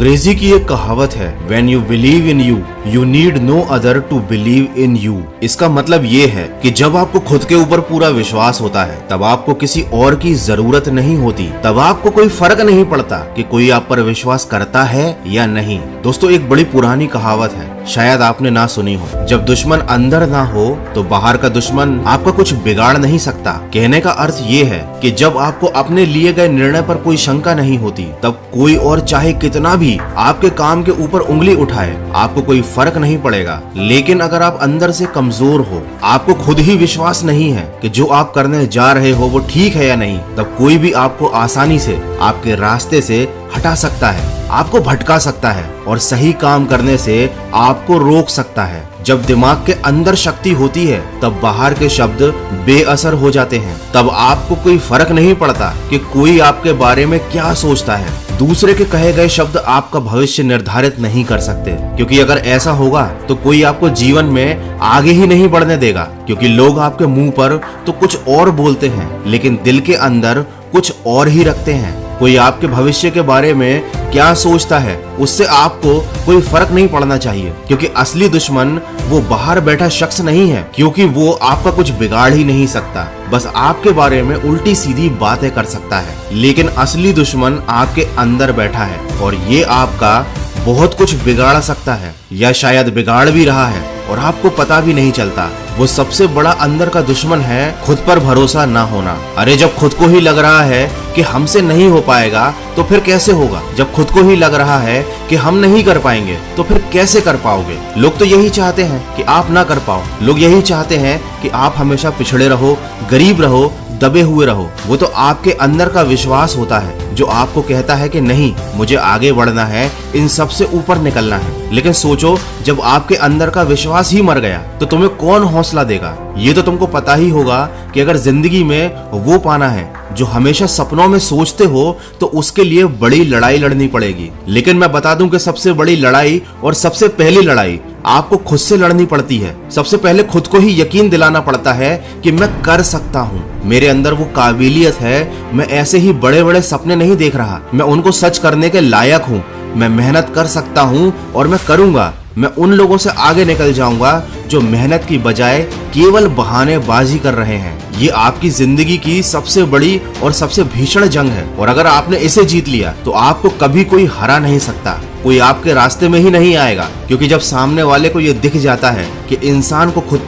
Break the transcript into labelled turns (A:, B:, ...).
A: अंग्रेजी की एक कहावत है, When you believe in you, you need no other to believe in you। इसका मतलब ये है कि जब आपको खुद के ऊपर पूरा विश्वास होता है तब आपको किसी और की जरूरत नहीं होती, तब आपको कोई फर्क नहीं पड़ता कि कोई आप पर विश्वास करता है या नहीं। दोस्तों, एक बड़ी पुरानी कहावत है, शायद आपने ना सुनी हो, जब दुश्मन अंदर ना हो तो बाहर का दुश्मन आपका कुछ बिगाड़ नहीं सकता। कहने का अर्थ ये है कि जब आपको अपने लिए गए निर्णय पर कोई शंका नहीं होती तब कोई और चाहे कितना भी आपके काम के ऊपर उंगली उठाए आपको कोई फर्क नहीं पड़ेगा। लेकिन अगर आप अंदर से कमजोर हो, आपको खुद ही विश्वास नहीं है कि जो आप करने जा रहे हो वो ठीक है या नहीं, तब कोई भी आपको आसानी से आपके रास्ते से हटा सकता है, आपको भटका सकता है और सही काम करने से आपको रोक सकता है। जब दिमाग के अंदर शक्ति होती है तब बाहर के शब्द बेअसर हो जाते हैं। तब आपको कोई फर्क नहीं पड़ता कि कोई आपके बारे में क्या सोचता है। दूसरे के कहे गए शब्द आपका भविष्य निर्धारित नहीं कर सकते, क्योंकि अगर ऐसा होगा तो कोई आपको जीवन में आगे ही नहीं बढ़ने देगा, क्योंकि लोग आपके मुंह पर तो कुछ और बोलते हैं लेकिन दिल के अंदर कुछ और ही रखते हैं। कोई आपके भविष्य के बारे में क्या सोचता है उससे आपको कोई फर्क नहीं पड़ना चाहिए, क्योंकि असली दुश्मन वो बाहर बैठा शख्स नहीं है, क्योंकि वो आपका कुछ बिगाड़ ही नहीं सकता, बस आपके बारे में उल्टी सीधी बातें कर सकता है। लेकिन असली दुश्मन आपके अंदर बैठा है और ये आपका बहुत कुछ बिगाड़ सकता है या शायद बिगाड़ भी रहा है और आपको पता भी नहीं चलता। वो सबसे बड़ा अंदर का दुश्मन है खुद पर भरोसा ना होना। अरे जब खुद को ही लग रहा है कि हमसे नहीं हो पाएगा तो फिर कैसे होगा? जब खुद को ही लग रहा है कि हम नहीं कर पाएंगे तो फिर कैसे कर पाओगे? लोग तो यही चाहते हैं कि आप ना कर पाओ, लोग यही चाहते हैं कि आप हमेशा पिछड़े रहो, गरीब रहो, दबे हुए रहो। वो तो आपके अंदर का विश्वास होता है जो आपको कहता है कि नहीं, मुझे आगे बढ़ना है, इन सब से ऊपर निकलना है। लेकिन सोचो, जब आपके अंदर का विश्वास ही मर गया तो तुम्हें कौन हौसला देगा? ये तो तुमको पता ही होगा कि अगर जिंदगी में वो पाना है जो हमेशा सपनों में सोचते हो तो उसके लिए बड़ी लड़ाई लड़नी पड़ेगी। लेकिन मैं बता दूं कि सबसे बड़ी लड़ाई और सबसे पहली लड़ाई आपको खुद से लड़नी पड़ती है। सबसे पहले खुद को ही यकीन दिलाना पड़ता है कि मैं कर सकता हूँ, मेरे अंदर वो काबिलियत है, मैं ऐसे ही बड़े बड़े सपने नहीं देख रहा, मैं उनको सच करने के लायक हूँ, मैं मेहनत कर सकता हूँ और मैं करूंगा। मैं उन लोगों से आगे निकल जाऊंगा जो मेहनत की बजाय केवल बहानेबाजी कर रहे हैं। ये आपकी जिंदगी की सबसे बड़ी और सबसे भीषण जंग है और अगर आपने इसे जीत लिया तो आपको कभी कोई हरा नहीं सकता, कोई आपके रास्ते में ही नहीं आएगा, क्योंकि जब सामने वाले को ये दिख जाता है कि इंसान को खुद